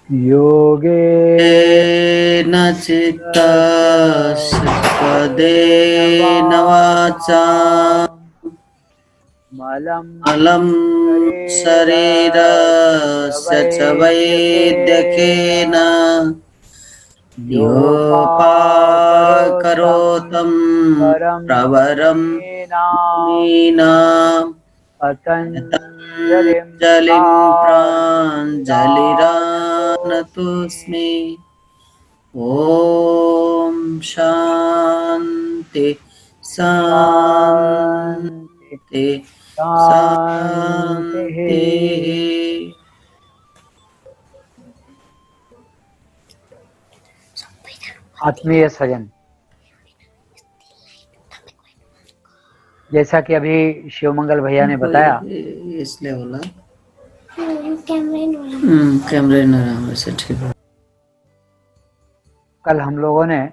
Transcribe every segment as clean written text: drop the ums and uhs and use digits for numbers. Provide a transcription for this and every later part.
योगेन चित्तस्य पदेन वाचा मलं मलं शरीरस्य शरीरस्य च वैद्यकेन वैद्यकेन योपाकरोतं योपाकरोतं परं प्रवरं मुनीनां मुनीनां पतञ्जलिं पतञ्जलिं प्राञ्जलिरानतोऽस्मि। प्राञ्जलिरानतोऽस्मि। ॐ शान्ति शान्ति शान्ति शान्तिः। शान्तिः। आत्मीय सजन, जैसा कि अभी शिवमंगल भैया ने बताया, इसलिए बोला कैमरे न रहा वैसे ठीक है। कल हम लोगों ने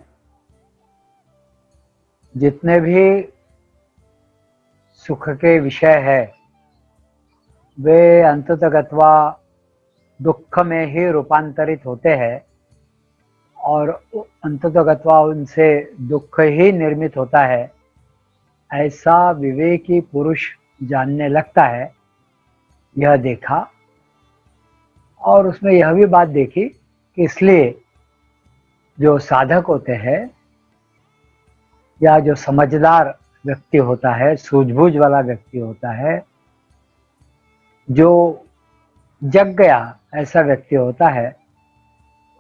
जितने भी सुख के विषय है वे अंततगत्वा दुख में ही रूपांतरित होते हैं और अंततगत्वा उनसे दुख ही निर्मित होता है, ऐसा विवेकी पुरुष जानने लगता है। यह देखा और उसमें यह भी बात देखी कि इसलिए जो साधक होते हैं या जो समझदार व्यक्ति होता है, सूझबूझ वाला व्यक्ति होता है, जो जग गया ऐसा व्यक्ति होता है,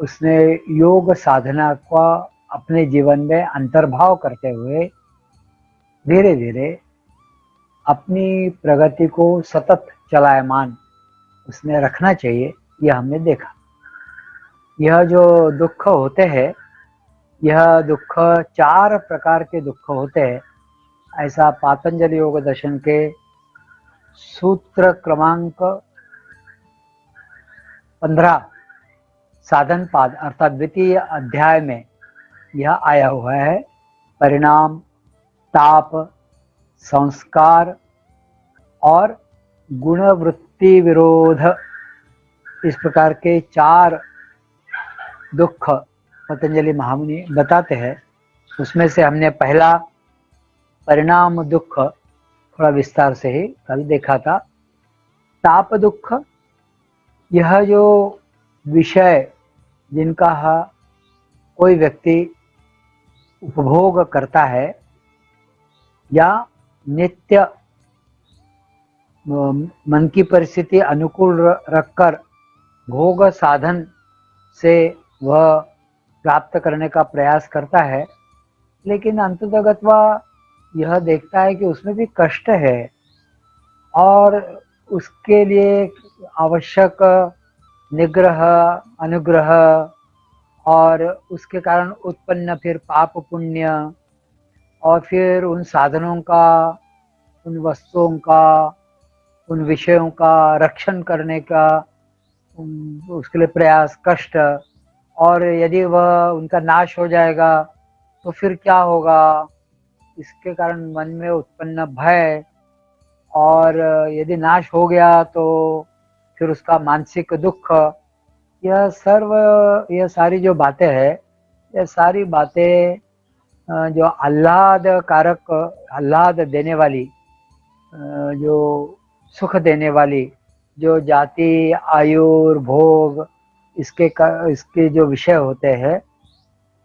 उसने योग साधना का अपने जीवन में अंतर्भाव करते हुए धीरे धीरे अपनी प्रगति को सतत चलायमान उसने रखना चाहिए। यह हमने देखा। यह जो दुख होते हैं, यह दुख 4 प्रकार के दुख होते हैं, ऐसा पातंजलि योग दर्शन के सूत्र क्रमांक 15 साधन पाद अर्थात द्वितीय अध्याय में यह आया हुआ है। परिणाम, ताप, संस्कार और गुणवृत्ति विरोध, इस प्रकार के 4 दुख पतंजलि महामुनि बताते हैं। उसमें से हमने पहला परिणाम दुख थोड़ा विस्तार से ही कल देखा था। ताप दुख, यह जो विषय जिनका कोई व्यक्ति उपभोग करता है या नित्य मन की परिस्थिति अनुकूल रखकर भोग साधन से वह प्राप्त करने का प्रयास करता है, लेकिन अंततगत्वा यह देखता है कि उसमें भी कष्ट है और उसके लिए आवश्यक निग्रह, अनुग्रह और उसके कारण उत्पन्न फिर पाप पुण्य और फिर उन साधनों का, उन वस्तुओं का, उन विषयों का रक्षण करने का उसके लिए प्रयास, कष्ट, और यदि वह उनका नाश हो जाएगा तो फिर क्या होगा, इसके कारण मन में उत्पन्न भय, और यदि नाश हो गया तो फिर उसका मानसिक दुख। यह सारी जो बातें हैं, यह सारी बातें जो आह्लाद देने वाली, जो सुख देने वाली, जो जाति, आयु, भोग, इसके जो विषय होते हैं,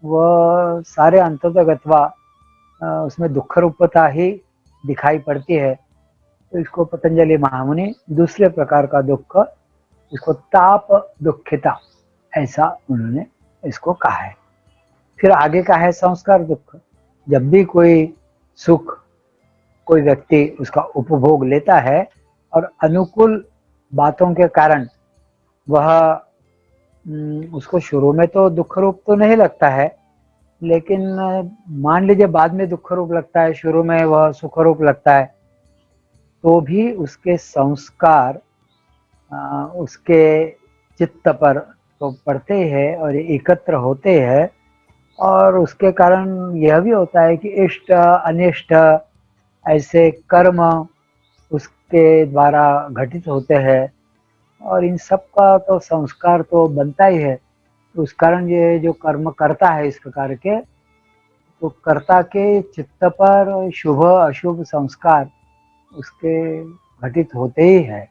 वह सारे अंततगत्वा उसमें दुख रूपता ही दिखाई पड़ती है। तो इसको पतंजलि महामुनि दूसरे प्रकार का दुख, इसको ताप दुखिता, ऐसा उन्होंने इसको कहा है। फिर आगे का है संस्कार दुख। जब भी कोई सुख कोई व्यक्ति उसका उपभोग लेता है और अनुकूल बातों के कारण वह उसको शुरू में तो दुख रूप तो नहीं लगता है, लेकिन मान लीजिए बाद में दुख रूप लगता है, शुरू में वह सुख रूप लगता है, तो भी उसके संस्कार उसके चित्त पर तो पड़ते हैं और एकत्र होते हैं, और उसके कारण यह भी होता है कि इष्ट अनिष्ट ऐसे कर्म उसके द्वारा घटित होते हैं। और इन सब का तो संस्कार तो बनता ही है। तो उस कारण ये जो कर्म करता है इस प्रकार के, तो कर्ता के चित्त पर शुभ अशुभ संस्कार उसके घटित होते ही है।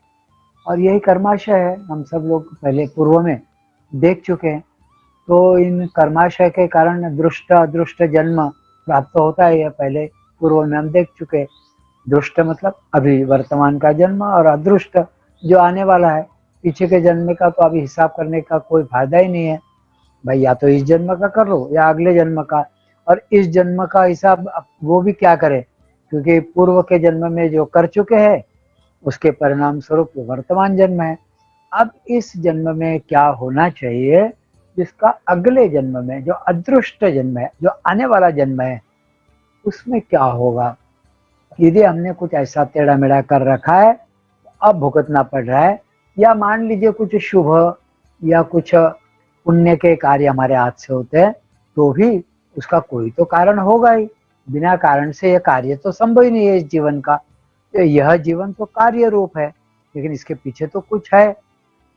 और यही कर्माशय है, हम सब लोग पहले पूर्व में देख चुके हैं। तो इन कर्माशय के कारण दृष्ट अदृष्ट जन्म प्राप्त होता है, यह पहले पूर्व में हम देख चुके। दृष्ट मतलब अभी वर्तमान का जन्म, और अदृष्ट जो आने वाला है। पीछे के जन्म का तो अभी हिसाब करने का कोई फायदा ही नहीं है भाई, या तो इस जन्म का कर लो या अगले जन्म का। और इस जन्म का हिसाब वो भी क्या करे, क्योंकि पूर्व के जन्म में जो कर चुके हैं उसके परिणाम स्वरूप वर्तमान जन्म है। अब इस जन्म में क्या होना चाहिए, जिसका अगले जन्म में जो अदृष्ट जन्म है, जो आने वाला जन्म है, उसमें क्या होगा। यदि हमने कुछ ऐसा टेढ़ा मेढ़ा कर रखा है, अब भुगतना पड़ रहा है। या मान लीजिए कुछ शुभ या कुछ पुण्य के कार्य हमारे हाथ से होते हैं, तो भी उसका कोई तो कारण होगा ही। बिना कारण से यह कार्य तो संभव ही नहीं है इस जीवन का। तो यह जीवन तो कार्य रूप है, लेकिन इसके पीछे तो कुछ है।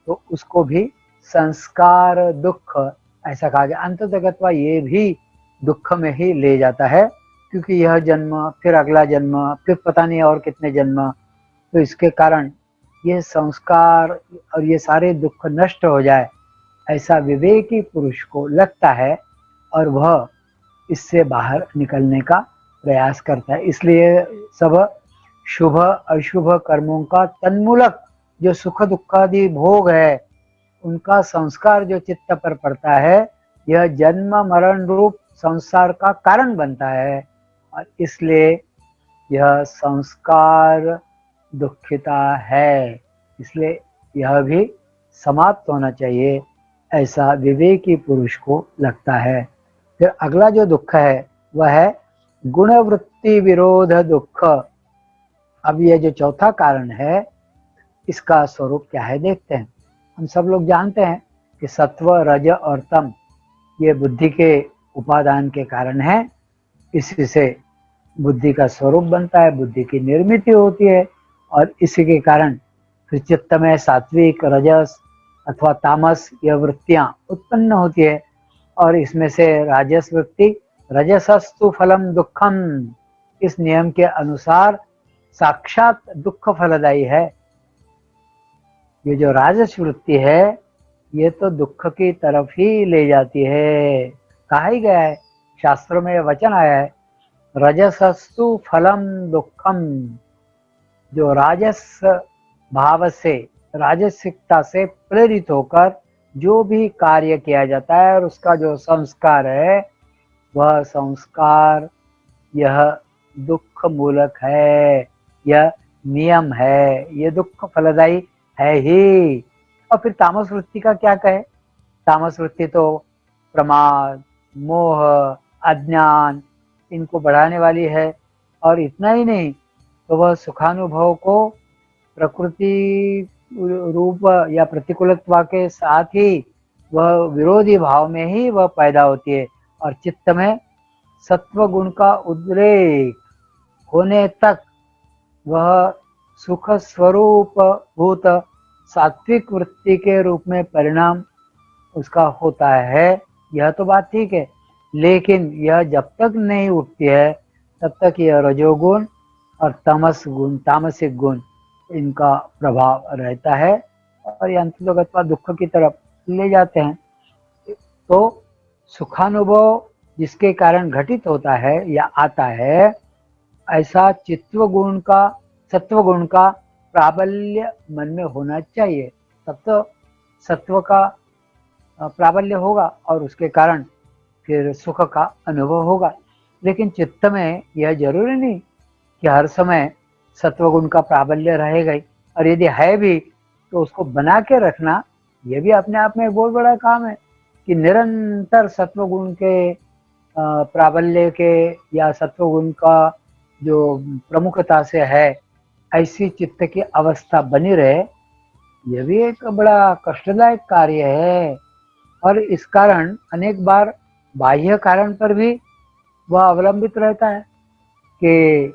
तो उसको भी संस्कार दुख ऐसा कहा गया। अंततगतवा ये भी दुख में ही ले जाता है, क्योंकि यह जन्म फिर अगला जन्म फिर पता नहीं और कितने जन्म। तो इसके कारण ये संस्कार और ये सारे दुख नष्ट हो जाए, ऐसा विवेकी पुरुष को लगता है, और वह इससे बाहर निकलने का प्रयास करता है। इसलिए सब शुभ अशुभ कर्मों का तन्मूलक जो सुख दुखादि भोग है, उनका संस्कार जो चित्त पर पड़ता है, यह जन्म मरण रूप संसार का कारण बनता है। और इसलिए यह संस्कार दुखिता है, इसलिए यह भी समाप्त होना चाहिए, ऐसा विवेकी पुरुष को लगता है। फिर अगला जो दुख है वह है गुणवृत्ति विरोध दुख। अब यह जो चौथा कारण है, इसका स्वरूप क्या है देखते हैं। हम सब लोग जानते हैं कि सत्व रज और तम ये बुद्धि के उपादान के कारण है। इसी से बुद्धि का स्वरूप बनता है, बुद्धि की निर्मित होती है, और इसी के कारण फिर चित्त में सात्विक रजस अथवा तामस यह वृत्तियां उत्पन्न होती है। और इसमें से राजस वृत्ति रजसस्तु फलम दुखम, इस नियम के अनुसार साक्षात दुख फलदायी है। ये जो राजस वृत्ति है, ये तो दुख की तरफ ही ले जाती है। कहा ही गया है, शास्त्रों में वचन आया है, रजसस्तु फलम दुखम। जो राजस भाव से, राजसिकता से प्रेरित होकर जो भी कार्य किया जाता है, और उसका जो संस्कार है, वह संस्कार यह दुख मूलक है, यह नियम है, यह दुख फलदायी है ही। और फिर तामस वृत्ति का क्या कहे। तामस वृत्ति तो प्रमाद, मोह, अज्ञान इनको बढ़ाने वाली है। और इतना ही नहीं, तो वह सुखानुभव को प्रकृति रूप या प्रतिकूलत्व के साथ ही वह विरोधी भाव में ही वह पैदा होती है। और चित्त में सत्व गुण का उद्रेक होने तक वह सुख स्वरूप भूत सात्विक वृत्ति के रूप में परिणाम उसका होता है। यह तो बात ठीक है, लेकिन यह जब तक नहीं उठती है, तब तक यह रजोगुण और तमस गुण, तामसिक गुण, इनका प्रभाव रहता है, और ये अंततोगत्वा दुख की तरफ ले जाते हैं। तो सुखानुभव जिसके कारण घटित होता है या आता है, ऐसा चित्व गुण का, सत्व गुण का प्राबल्य मन में होना चाहिए। तब तो सत्व का प्राबल्य होगा, और उसके कारण फिर सुख का अनुभव होगा। लेकिन चित्त में यह जरूरी नहीं कि हर समय सत्वगुण का प्राबल्य रहेगा ही, और यदि है भी तो उसको बना के रखना, यह भी अपने आप में एक बहुत बड़ा काम है कि निरंतर सत्वगुण के प्राबल्य के या सत्वगुण का जो प्रमुखता से है, ऐसी चित्त की अवस्था बनी रहे, यह भी एक बड़ा कष्टदायक कार्य है। और इस कारण अनेक बार बाह्य कारण पर भी वह अवलंबित रहता है कि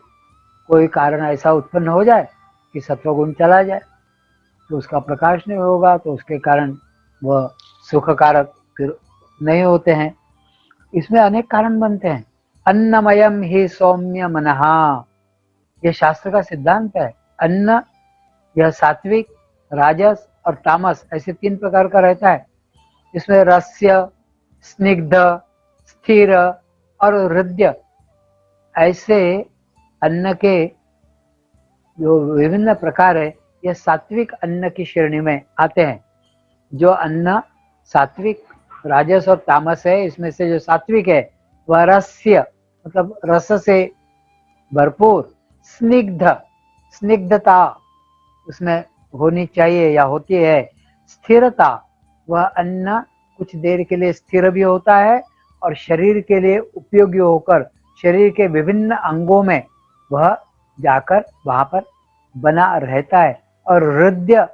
कोई कारण ऐसा उत्पन्न हो जाए कि सत्वगुण चला जाए। तो उसका प्रकाश नहीं होगा, तो उसके कारण वह सुखकारक फिर नहीं होते हैं। इसमें अनेक कारण बनते हैं। अन्नमयम ही सौम्य मनहा, यह शास्त्र का सिद्धांत है। अन्न यह सात्विक, राजस और तामस ऐसे 3 प्रकार का रहता है। इसमें रस्य, स्निग्ध, स्थिर और हृदय ऐसे अन्न के जो विभिन्न प्रकार है, यह सात्विक अन्न की श्रेणी में आते हैं। जो अन्न सात्विक, राजस और तामस है, इसमें से जो सात्विक है वह रस्य मतलब रस से भरपूर, स्निग्ध स्निग्धता उसमें होनी चाहिए या होती है, स्थिरता वह अन्न कुछ देर के लिए स्थिर भी होता है और शरीर के लिए उपयोगी होकर शरीर के विभिन्न अंगों में वह जाकर वहां पर बना रहता है। और हृदय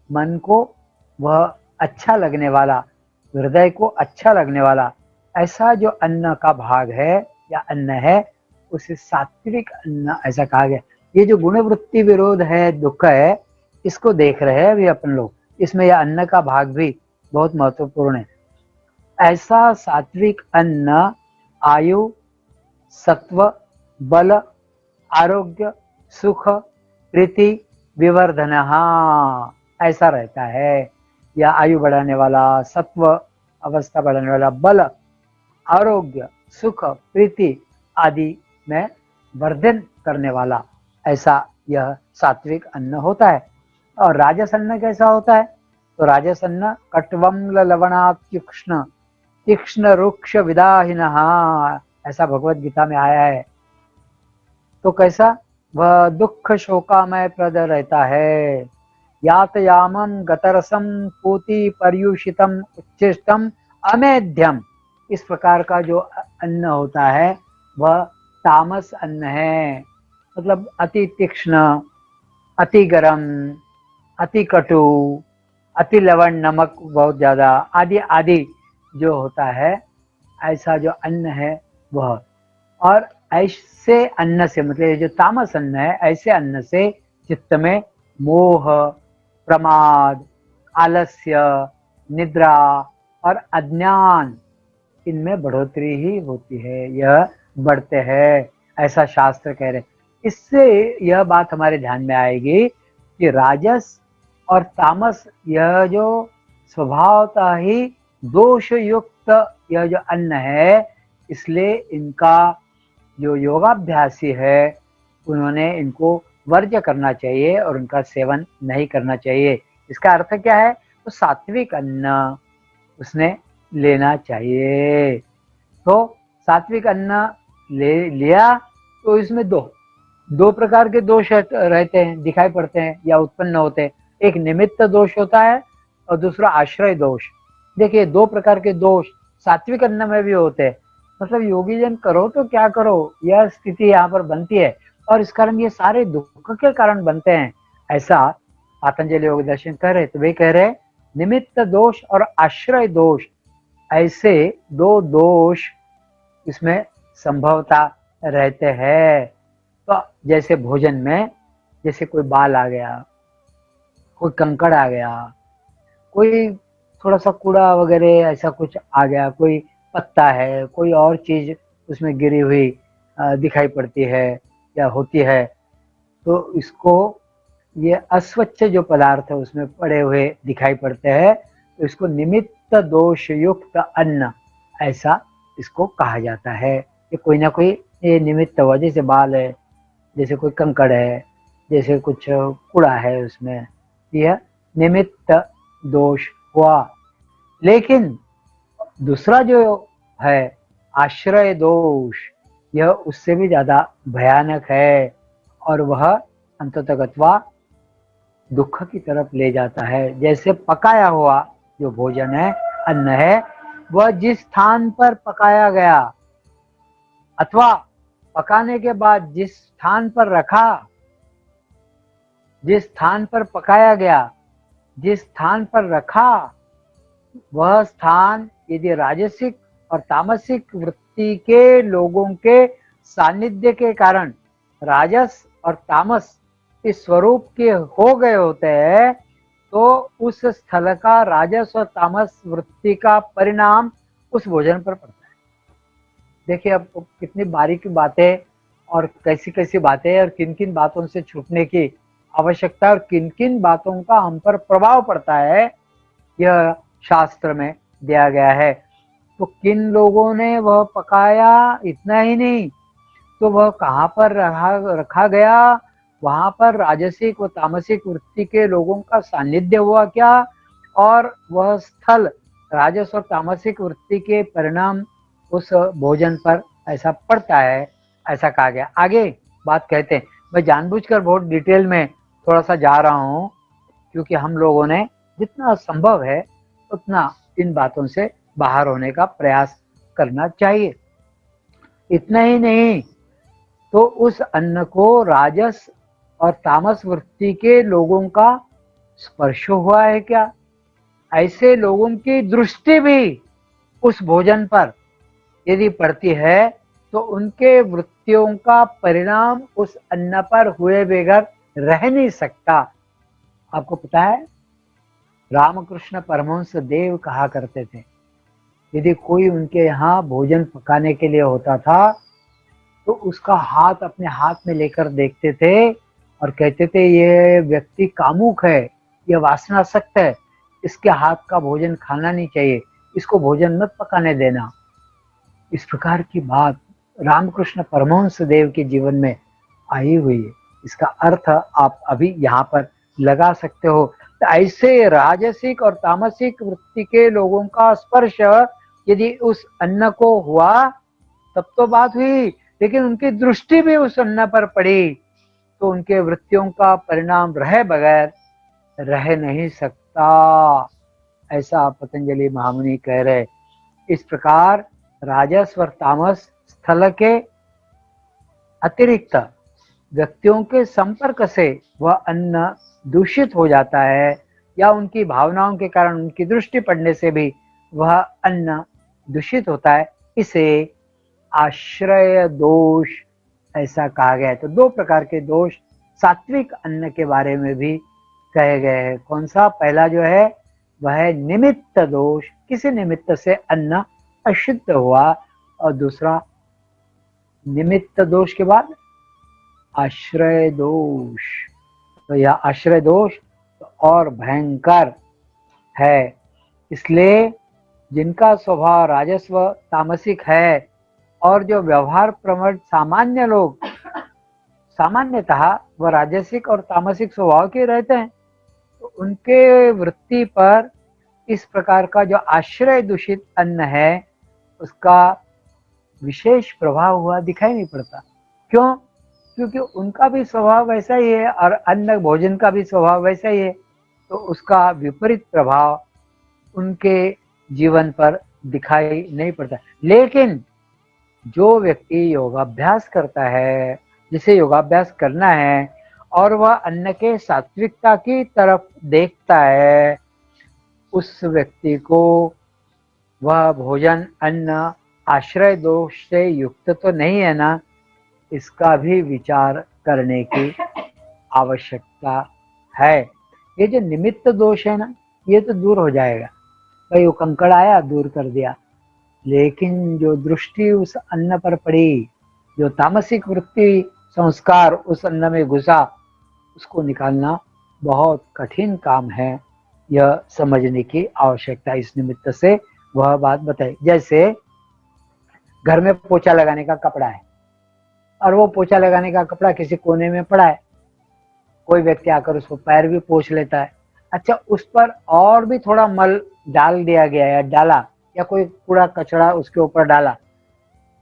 मन को वह अच्छा लगने वाला, हृदय को अच्छा लगने वाला ऐसा जो अन्न का भाग है या अन्न है, उसे सात्विक अन्न ऐसा कहा गया। ये जो गुणवृत्ति विरोध है, दुख है, इसको देख रहे हैं अभी अपन लोग। इसमें यह अन्न का भाग भी बहुत महत्वपूर्ण है। ऐसा सात्विक अन्न आयु, सत्व, बल, आरोग्य, सुख, प्रीति, विवर्धन ऐसा रहता है। या आयु बढ़ाने वाला, सत्व अवस्था बढ़ाने वाला, बल, आरोग्य, सुख, प्रीति आदि में वर्धन करने वाला, ऐसा यह सात्विक अन्न होता है। और राजस अन्न कैसा होता है? तो राजस अन्न कट्वम्ल लवणात्युक्ष्ण तीक्ष्ण रुक्ष विदाहिनः, ऐसा भगवत गीता में आया है। तो कैसा? वह दुख शोकामय प्रद रहता है। यातयामम गतरसम पूति पर्युषितम उच्छिष्टम अमेध्यम, इस प्रकार का जो अन्न होता है वह तामस अन्न है। मतलब अति तीक्ष्ण, अति गरम, अति कटु, अति लवण, नमक बहुत ज्यादा आदि आदि जो होता है, ऐसा जो अन्न है वह। और ऐसे अन्न से, मतलब ये जो तामस अन्न है, ऐसे अन्न से चित्त में मोह, प्रमाद, आलस्य, निद्रा और अज्ञान, इनमें बढ़ोतरी ही होती है, यह बढ़ते हैं, ऐसा शास्त्र कह रहे। इससे यह बात हमारे ध्यान में आएगी कि राजस और तामस यह जो स्वभावतः ही दोष युक्त यह जो अन्न है, इसलिए इनका जो योगाभ्यासी है उन्होंने इनको वर्ज्य करना चाहिए और उनका सेवन नहीं करना चाहिए। इसका अर्थ क्या है? तो सात्विक अन्न उसने लेना चाहिए। तो सात्विक अन्न ले लिया तो इसमें दो प्रकार के दोष रहते हैं, दिखाई पड़ते हैं या उत्पन्न होते हैं। एक निमित्त दोष होता है और दूसरा आश्रय दोष। देखिए, 2 प्रकार के दोष सात्विक अन्न में भी होते हैं। मतलब योगी जन करो तो क्या करो, यह स्थिति यहाँ पर बनती है और इस कारण ये सारे दुख के कारण बनते हैं, ऐसा पातंजलि योग दर्शन कह रहे। तो वे कह रहे निमित्त दोष और आश्रय दोष, ऐसे 2 दोष इसमें संभवता रहते हैं। तो जैसे भोजन में, जैसे कोई बाल आ गया, कोई कंकड़ आ गया, कोई थोड़ा सा कूड़ा वगैरह ऐसा कुछ आ गया, कोई पत्ता है, कोई और चीज उसमें गिरी हुई दिखाई पड़ती है या होती है, तो इसको ये अस्वच्छ जो पदार्थ है उसमें पड़े हुए दिखाई पड़ते हैं, तो इसको निमित्त दोष युक्त अन्न ऐसा इसको कहा जाता है। ये कोई ना कोई ये निमित्त हुआ, जैसे बाल है, जैसे कोई कंकड़ है, जैसे कुछ कूड़ा है, उसमें यह निमित्त दोष हुआ। लेकिन दूसरा जो है आश्रय दोष, यह उससे भी ज्यादा भयानक है और वह अंततगत्वा दुख की तरफ ले जाता है। जैसे पकाया हुआ जो भोजन है, अन्न है, वह जिस स्थान पर पकाया गया अथवा पकाने के बाद जिस स्थान पर रखा, जिस स्थान पर पकाया गया, जिस स्थान पर रखा, वह स्थान यदि राजसिक और तामसिक वृत्ति के लोगों के सानिध्य के कारण राजस और तामस इस स्वरूप के हो गए होते हैं, तो उस स्थल का राजस और तामस वृत्ति का परिणाम उस भोजन पर पड़ता है। देखिए अब कितनी बारीकी बातें और कैसी कैसी बातें और किन किन बातों से छूटने की आवश्यकता और किन किन बातों का हम पर प्रभाव पड़ता है, यह शास्त्र में दिया गया है। तो किन लोगों ने वह पकाया, इतना ही नहीं तो वह कहाँ पर रखा गया, वहां पर राजसिक व तामसिक वृत्ति के लोगों का सानिध्य हुआ क्या, और वह स्थल राजस और तामसिक वृत्ति के परिणाम उस भोजन पर ऐसा पड़ता है, ऐसा कहा गया। आगे बात कहते हैं। मैं जानबूझकर बहुत डिटेल में थोड़ा सा जा रहा हूँ, क्योंकि हम लोगों ने जितना संभव है उतना इन बातों से बाहर होने का प्रयास करना चाहिए। इतना ही नहीं तो उस अन्न को राजस और तामस वृत्ति के लोगों का स्पर्श हुआ है क्या, ऐसे लोगों की दृष्टि भी उस भोजन पर यदि पड़ती है तो उनके वृत्तियों का परिणाम उस अन्न पर हुए बगैर रह नहीं सकता। आपको पता है रामकृष्ण परमहंस देव कहा करते थे, यदि कोई उनके यहाँ भोजन पकाने के लिए होता था तो उसका हाथ अपने हाथ में लेकर देखते थे और कहते थे ये व्यक्ति कामुक है, यह वासनासक्त है, इसके हाथ का भोजन खाना नहीं चाहिए, इसको भोजन मत पकाने देना। इस प्रकार की बात रामकृष्ण परमहंस देव के जीवन में आई हुई है। इसका अर्थ आप अभी यहाँ पर लगा सकते हो। तो ऐसे राजसिक और तामसिक वृत्ति के लोगों का स्पर्श यदि उस अन्न को हुआ तब तो बात हुई, लेकिन उनकी दृष्टि भी उस अन्न पर पड़ी तो उनके वृत्तियों का परिणाम रहे बगैर रह नहीं सकता, ऐसा पतंजलि महामुनि कह रहे। इस प्रकार राजस और तामस स्थल के अतिरिक्त व्यक्तियों के संपर्क से वह अन्न दूषित हो जाता है, या उनकी भावनाओं के कारण उनकी दृष्टि पड़ने से भी वह अन्न दूषित होता है। इसे आश्रय दोष ऐसा कहा गया है। तो दो प्रकार के दोष सात्विक अन्न के बारे में भी कहे गए हैं। कौन सा? पहला जो है वह है निमित्त दोष, किसी निमित्त से अन्न अशुद्ध हुआ, और दूसरा निमित्त दोष के बाद आश्रय दोष। तो यह आश्रय दोष और भयंकर है। इसलिए जिनका स्वभाव राजस्व तामसिक है और जो व्यवहार प्रवण सामान्य लोग सामान्यतः वह राजसिक और तामसिक स्वभाव के रहते हैं, तो उनके वृत्ति पर इस प्रकार का जो आश्रय दूषित अन्न है उसका विशेष प्रभाव हुआ दिखाई नहीं पड़ता। क्यों? क्योंकि उनका भी स्वभाव वैसा ही है और अन्न भोजन का भी स्वभाव वैसा ही है, तो उसका विपरीत प्रभाव उनके जीवन पर दिखाई नहीं पड़ता। लेकिन जो व्यक्ति योगाभ्यास करता है, जिसे योगाभ्यास करना है और वह अन्न के सात्विकता की तरफ देखता है, उस व्यक्ति को वह भोजन अन्न आश्रय दोष से युक्त तो नहीं है ना, इसका भी विचार करने की आवश्यकता है। ये जो निमित्त दोष है ना, ये तो दूर हो जाएगा। भाई वो कंकड़ आया, दूर कर दिया, लेकिन जो दृष्टि उस अन्न पर पड़ी, जो तामसिक वृत्ति संस्कार उस अन्न में घुसा, उसको निकालना बहुत कठिन काम है। यह समझने की आवश्यकता इस निमित्त से वह बात बताई। जैसे घर में पोछा लगाने का कपड़ा है और वो पोछा लगाने का कपड़ा किसी कोने में पड़ा है, कोई व्यक्ति आकर उसको पैर भी पोंछ लेता है। अच्छा, उस पर और भी थोड़ा मल डाल दिया गया या डाला, या कोई कूड़ा कचरा उसके ऊपर डाला,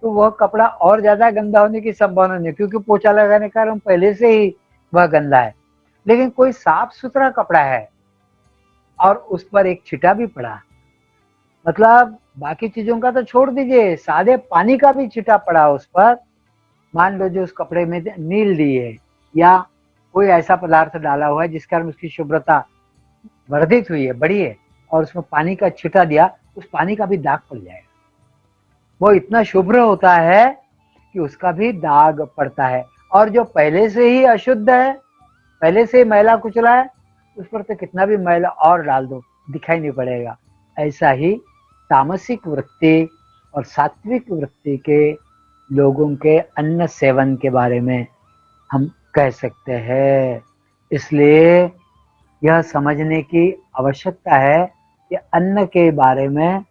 तो वह कपड़ा और ज्यादा गंदा होने की संभावना नहीं, क्योंकि पोछा लगाने का कारण पहले से ही वह गंदा है। लेकिन कोई साफ सुथरा कपड़ा है और उस पर एक छिटा भी पड़ा, मतलब बाकी चीजों का तो छोड़ दीजिए, सादे पानी का भी छिटा पड़ा उस पर, मान लो जो उस कपड़े में नील दी है या कोई ऐसा पदार्थ डाला हुआ है जिस कारण उसकी शुभ्रता वर्धित हुई है, बढ़ी है, और उसमें पानी का छिटा दिया, उस पानी का भी दाग पड़ जाएगा। वो इतना शुभ्र होता है कि उसका भी दाग पड़ता है। और जो पहले से ही अशुद्ध है, पहले से मैला कुचला है, उस पर तो कितना भी मैल और डाल दो दिखाई नहीं पड़ेगा। ऐसा ही तामसिक वृत्ति और सात्विक वृत्ति के लोगों के अन्न सेवन के बारे में हम कह सकते हैं। इसलिए यह समझने की आवश्यकता है कि अन्न के बारे में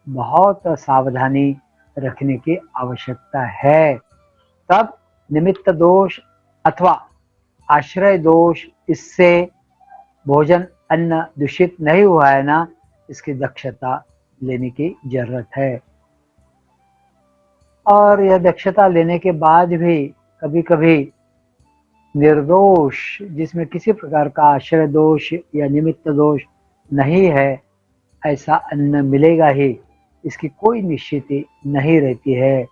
बहुत सावधानी रखने की आवश्यकता है। तब निमित्त दोष अथवा आश्रय दोष, इससे भोजन अन्न दूषित नहीं हुआ है ना, इसकी दक्षता लेने की जरूरत है। और यह दक्षता लेने के बाद भी कभी कभी निर्दोष, जिसमें किसी प्रकार का आश्रय दोष या निमित्त दोष नहीं है, ऐसा अन्न मिलेगा ही, इसकी कोई निश्चिति नहीं रहती है।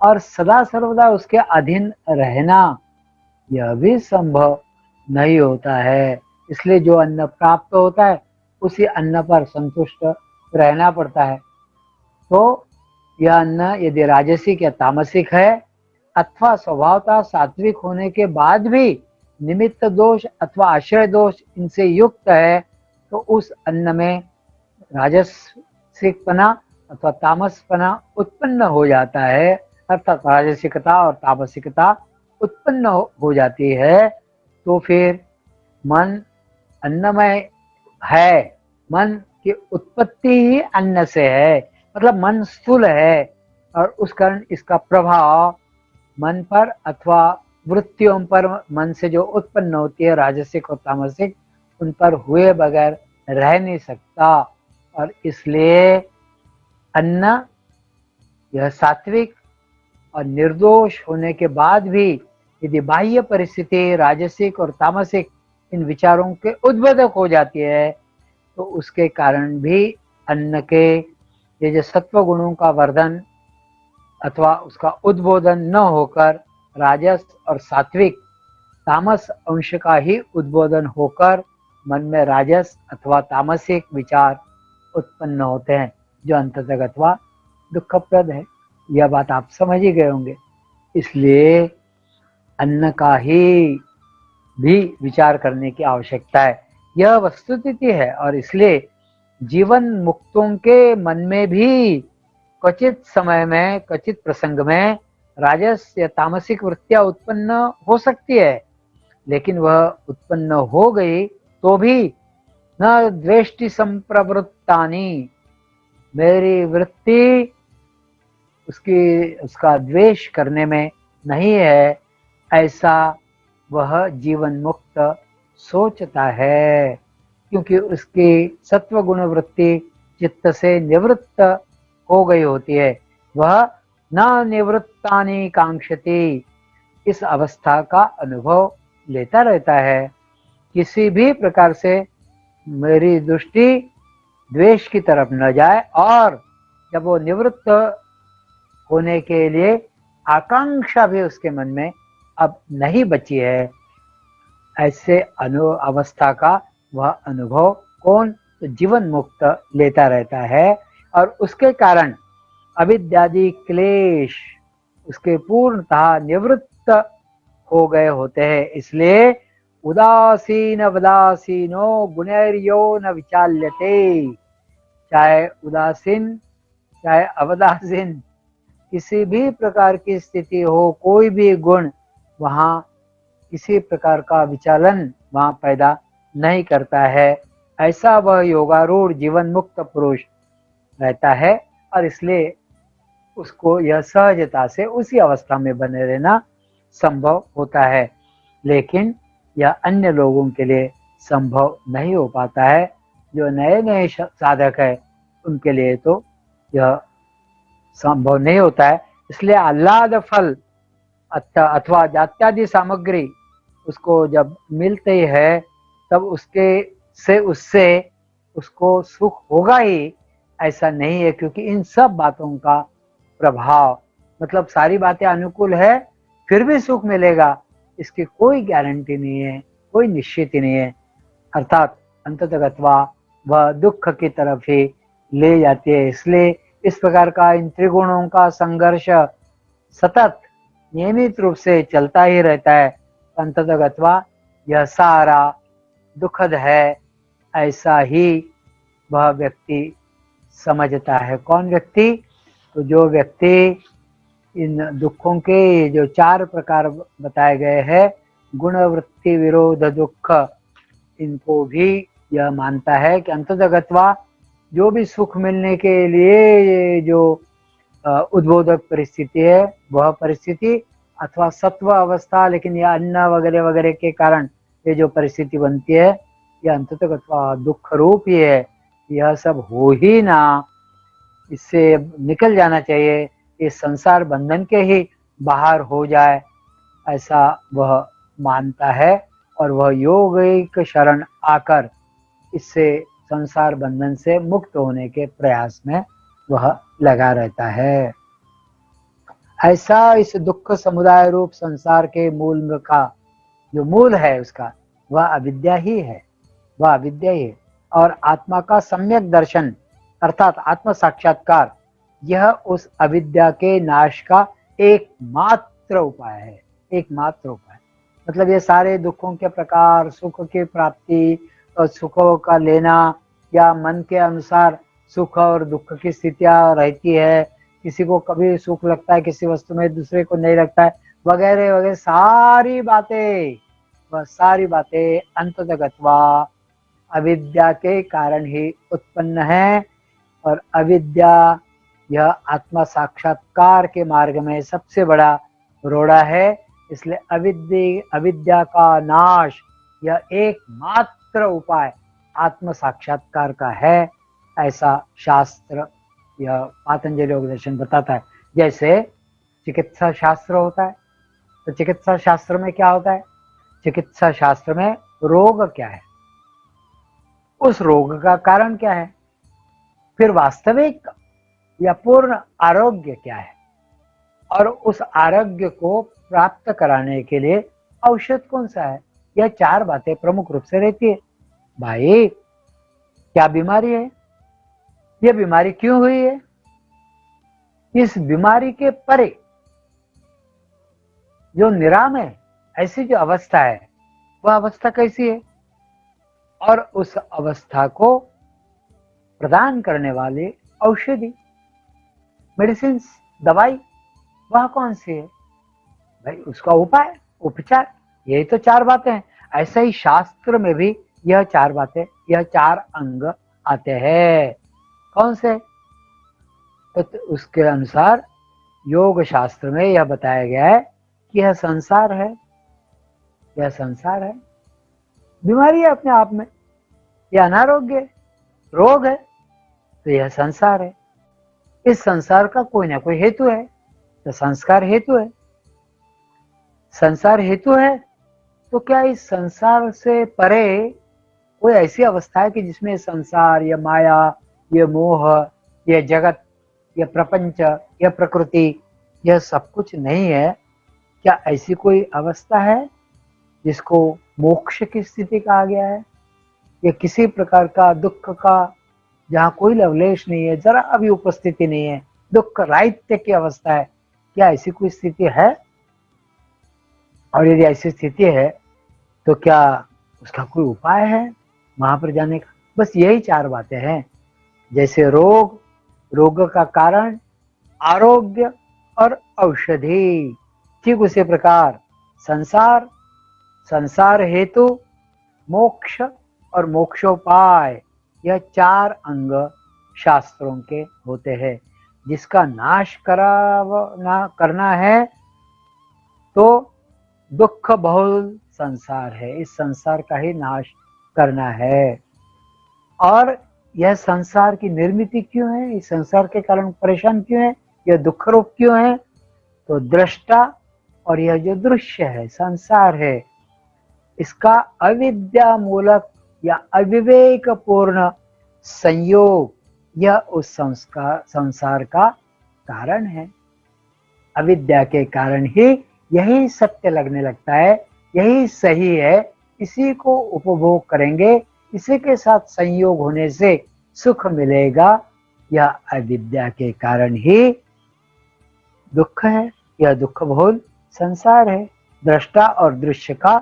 और सदा सर्वदा उसके अधीन रहना यह भी संभव नहीं होता है। इसलिए जो अन्न प्राप्त होता है उसी अन्न पर संतुष्ट रहना पड़ता है। तो यह अन्न यदि राजसिक या तामसिक है अथवा स्वभावतः सात्विक होने के बाद भी निमित्त दोष अथवा आश्रय दोष इनसे युक्त है, तो उस अन्न में राजसिकपना अथवा तामसपना उत्पन्न हो जाता है, अर्थात राजसिकता और तामसिकता उत्पन्न हो जाती है। तो फिर मन अन्नमय है, मन की उत्पत्ति ही अन्न से है, मतलब मन स्थूल है और उस कारण इसका प्रभाव मन पर अथवा वृत्तियों पर, मन से जो उत्पन्न होती है राजसिक और तामसिक, उन पर हुए बगैर रह नहीं सकता। और इसलिए अन्न यह सात्विक और निर्दोष होने के बाद भी यदि बाह्य परिस्थिति राजसिक और तामसिक इन विचारों के उद्बोधक हो जाती है, तो उसके कारण भी अन्न के ये जो सत्व गुणों का वर्धन अथवा उसका उद्बोधन न होकर राजस और सात्विक तामस अंश का ही उद्बोधन होकर मन में राजस अथवा तामसिक विचार उत्पन्न होते हैं, जो अंततः अथवा दुखप्रद है। यह बात आप समझ ही गए होंगे। इसलिए अन्न का ही भी विचार करने की आवश्यकता है, यह वस्तुस्थिति है। और इसलिए जीवन मुक्तों के मन में भी क्वचित समय में, क्वचित प्रसंग में राजस या तामसिक वृत्तियां उत्पन्न हो सकती है, लेकिन वह उत्पन्न हो गई तो भी न द्वेष्टि संप्रवृत्तानि, मेरी वृत्ति उसका द्वेष करने में नहीं है, ऐसा वह जीवन मुक्त सोचता है, क्योंकि उसकी सत्व गुण वृत्ति चित्त से निवृत्त हो गई होती है। वह न निवृत्तानि कांक्षति, इस अवस्था का अनुभव लेता रहता है। किसी भी प्रकार से मेरी दृष्टि द्वेष की तरफ न जाए, और जब वो निवृत्त होने के लिए आकांक्षा भी उसके मन में अब नहीं बची है, ऐसे अवस्था का वह अनुभव कौन, तो जीवन मुक्त लेता रहता है। और उसके कारण अविद्यादि क्लेश उसके पूर्णतः निवृत्त हो गए होते हैं। इसलिए उदासीन वदासीनो गुणैर्यो न विचाल्यते, चाहे उदासीन चाहे अवदासीन किसी भी प्रकार की स्थिति हो, कोई भी गुण वहाँ किसी प्रकार का विचलन वहाँ पैदा नहीं करता है। ऐसा वह योगारूढ़ जीवन मुक्त पुरुष रहता है, और इसलिए उसको यह सहजता से उसी अवस्था में बने रहना संभव होता है। लेकिन यह अन्य लोगों के लिए संभव नहीं हो पाता है। जो नए नए साधक है उनके लिए तो यह संभव नहीं होता है। इसलिए आह्लाद फल अथवा जात्यादि सामग्री उसको जब मिलती है, तब उससे उसको सुख होगा ही, ऐसा नहीं है। क्योंकि इन सब बातों का प्रभाव, मतलब सारी बातें अनुकूल है फिर भी सुख मिलेगा, इसकी कोई गारंटी नहीं है, कोई निश्चित नहीं है। अर्थात अंततः वह दुख की तरफ ही ले जाती है। इसलिए इस प्रकार का इन त्रिगुणों का संघर्ष सतत नियमित रूप से चलता ही रहता है। अंततः यह सारा दुखद है, ऐसा ही वह व्यक्ति समझता है। कौन व्यक्ति? तो जो व्यक्ति इन दुखों के जो 4 प्रकार बताए गए हैं, गुण वृत्ति विरोध दुख, इनको भी यह मानता है कि अंततगत्वा जो भी सुख मिलने के लिए ये जो उद्बोधक परिस्थिति है, वह परिस्थिति अथवा सत्व अवस्था, लेकिन यह अन्न वगैरह वगैरह के कारण ये जो परिस्थिति बनती है, यह अंततगत्वा दुख रूप ही है। यह सब हो ही ना, इससे निकल जाना चाहिए, इस संसार बंधन के ही बाहर हो जाए, ऐसा वह मानता है। और वह योगिक शरण आकर इससे संसार बंधन से मुक्त होने के प्रयास में वह लगा रहता है। ऐसा इस दुख समुदाय रूप संसार के मूल का जो मूल है उसका, वह अविद्या ही है, वह अविद्या ही है। और आत्मा का सम्यक दर्शन अर्थात आत्म साक्षात्कार, यह उस अविद्या के नाश का एकमात्र उपाय है, एकमात्र उपाय। मतलब ये सारे दुखों के प्रकार, सुख की प्राप्ति और सुखों का लेना, या मन के अनुसार सुख और दुख की स्थितियां रहती है, किसी को कभी सुख लगता है किसी वस्तु में, दूसरे को नहीं लगता है, वगैरह वगैरह सारी बातें, वह सारी बातें अंततगत्वा अविद्या के कारण ही उत्पन्न है। और अविद्या यह आत्मा साक्षात्कार के मार्ग में सबसे बड़ा रोड़ा है। इसलिए अविद्या का नाश यह एकमात्र उपाय आत्म साक्षात्कार का है, ऐसा शास्त्र यह पातंजलि योग दर्शन बताता है। जैसे चिकित्सा शास्त्र होता है, तो चिकित्सा शास्त्र में क्या होता है? चिकित्सा शास्त्र में रोग क्या है, उस रोग का कारण क्या है, फिर वास्तविक या पूर्ण आरोग्य क्या है, और उस आरोग्य को प्राप्त कराने के लिए औषध कौन सा है। यह 4 बातें प्रमुख रूप से रहती है। भाई क्या बीमारी है, यह बीमारी क्यों हुई है, इस बीमारी के परे जो निराम है, ऐसी जो अवस्था है, वह अवस्था कैसी है, और उस अवस्था को प्रदान करने वाले औषधि, मेडिसिन, दवाई, वह कौन सी है भाई, उसका उपाय, उपचार, यही तो 4 बातें हैं। ऐसा ही शास्त्र में भी यह 4 बातें, यह 4 अंग आते हैं। कौन से? तो उसके अनुसार योग शास्त्र में यह बताया गया है कि यह संसार है, यह संसार है, बीमारी है अपने आप में, यह अनारोग्य है, रोग है, तो यह संसार है। इस संसार का कोई ना कोई हेतु है, तो संस्कार हेतु है। संसार हेतु है, तो क्या इस संसार से परे कोई ऐसी अवस्था है कि जिसमें संसार या माया, ये मोह, ये जगत, यह प्रपंच, यह प्रकृति, यह सब कुछ नहीं है? क्या ऐसी कोई अवस्था है जिसको मोक्ष की स्थिति कहा गया है, या किसी प्रकार का दुख का जहां कोई लवलेश नहीं है, जरा अभी उपस्थिति नहीं है, दुख राहित्य की अवस्था है? क्या ऐसी कोई स्थिति है? और यदि ऐसी स्थिति है तो क्या उसका कोई उपाय है वहां पर जाने का? बस यही 4 बातें हैं। जैसे रोग, रोग का कारण, आरोग्य और औषधि, ठीक उसी प्रकार संसार, संसार हेतु, मोक्ष और मोक्षोपाय, यह 4 अंग शास्त्रों के होते हैं। जिसका नाश करना है तो दुख बहुल संसार है, इस संसार का ही नाश करना है। और यह संसार की निर्मिति क्यों है, इस संसार के कारण परेशान क्यों है, यह दुख रूप क्यों है? तो दृष्टा और यह जो दृश्य है, संसार है, इसका अविद्या मूलक या अविवेक पूर्ण संयोग, यह उस संसार का कारण है। अविद्या के कारण ही यही सत्य लगने लगता है, यही सही है, इसी को उपभोग करेंगे, इसी के साथ संयोग होने से सुख मिलेगा। यह अविद्या के कारण ही दुख है, यह दुख बहुल संसार है। दृष्टा और दृश्य का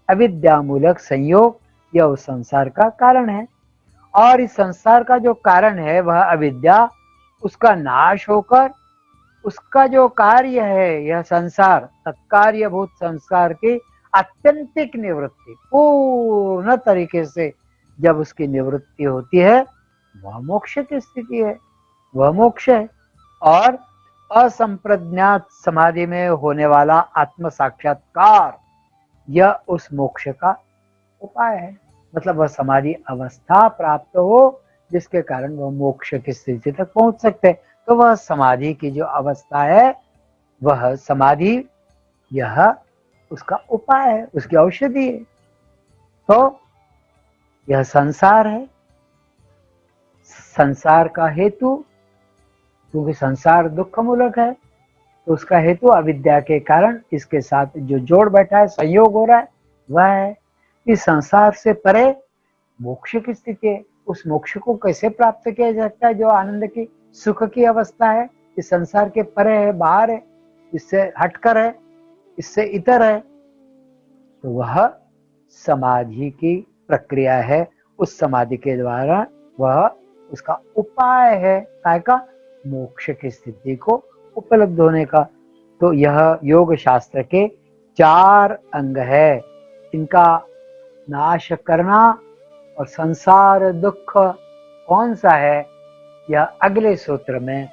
अविद्या मूलक संयोग यह उस संसार का कारण है। और इस संसार का जो कारण है वह अविद्या, उसका नाश होकर उसका जो कार्य है यह संसार, तत्कार्यभूत संसार की आत्यंतिक निवृत्ति, पूर्ण तरीके से जब उसकी निवृत्ति होती है वह मोक्ष की स्थिति है, वह मोक्ष है। और असंप्रज्ञात समाधि में होने वाला आत्म साक्षात्कार यह उस मोक्ष का उपाय है। मतलब वह समाधि अवस्था प्राप्त हो जिसके कारण वह मोक्ष की स्थिति तक पहुंच सकते हैं। तो वह समाधि की जो अवस्था है वह समाधि यह उसका उपाय है, उसकी औषधि है। तो यह संसार है, संसार का हेतु, क्योंकि संसार दुख मूलक है तो उसका हेतु अविद्या के कारण इसके साथ जो जोड़ बैठा है, संयोग हो रहा है, वह है इस संसार से परे मोक्ष की स्थिति है। उस मोक्ष को कैसे प्राप्त किया जाता है जो आनंद की सुख की अवस्था है, इस संसार के परे है, बाहर है, इससे हटकर है, इससे इतर है, तो वह समाधि की प्रक्रिया है। उस समाधि के द्वारा वह उसका उपाय है, काय का, मोक्ष की स्थिति को उपलब्ध होने का। तो यह योग शास्त्र के 4 अंग है। इनका नाश करना और संसार दुख कौन सा है यह अगले सूत्र में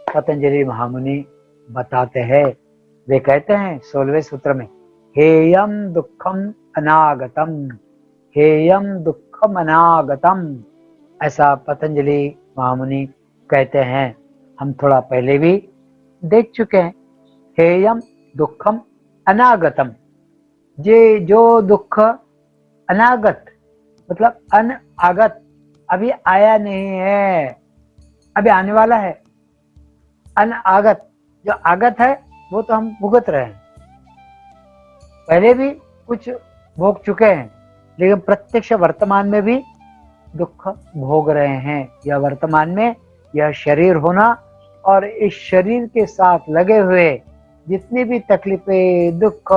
पतंजलि महामुनि बताते हैं। वे कहते हैं 16वें सूत्र में, हेयम दुखम अनागतम, हेयम दुखम अनागतम, ऐसा पतंजलि महामुनि कहते हैं। हम थोड़ा पहले भी देख चुके हैं। हेयम दुखम अनागतम, ये जो दुख अनागत मतलब अनागत, अभी आया नहीं है, अभी आने वाला है। अनागत, जो आगत है वो तो हम भुगत रहे हैं, पहले भी कुछ भोग चुके हैं, लेकिन प्रत्यक्ष वर्तमान में भी दुख भोग रहे हैं। यह वर्तमान में यह शरीर होना और इस शरीर के साथ लगे हुए जितनी भी तकलीफें, दुख,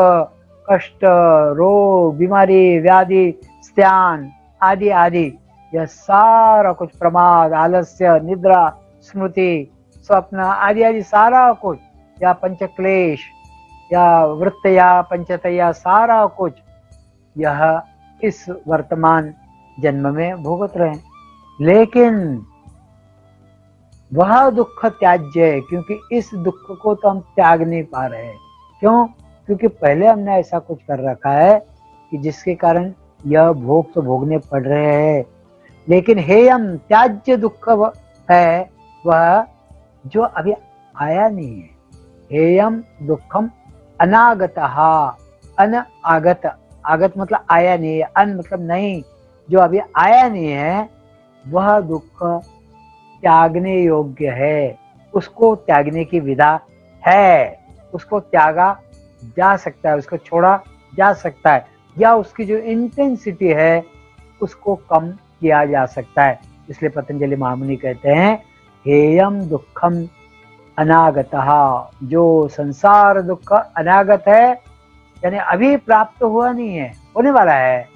कष्ट, रोग, बीमारी, व्याधि, स्त्यान आदि आदि, यह सारा कुछ, प्रमाद, आलस्य, निद्रा, स्मृति, स्वप्न आदि आदि सारा कुछ, या पंचक्लेश या वृत्त या पंचतया, सारा कुछ यह इस वर्तमान जन्म में भुगत रहे हैं। लेकिन वह दुख त्याज्य है, क्योंकि इस दुख को तो हम त्याग नहीं पा रहे हैं। क्यों? क्योंकि पहले हमने ऐसा कुछ कर रखा है कि जिसके कारण यह भोग तो भोगने पड़ रहे हैं। लेकिन हेयम त्याज्य दुख है वह जो अभी आया नहीं है। हेयम दुखम अनागतः, अनागत, आगत मतलब आया नहीं है, अन मतलब नहीं, जो अभी आया नहीं है वह दुख त्यागने योग्य है, उसको त्यागने की विधा है, उसको त्यागा जा सकता है, उसको छोड़ा जा सकता है, या उसकी जो इंटेंसिटी है उसको कम किया जा सकता है। इसलिए पतंजलि महामुनि कहते हैं हेयम दुखम अनागतः, जो संसार दुख अनागत है, यानी अभी प्राप्त हुआ नहीं है, होने वाला है,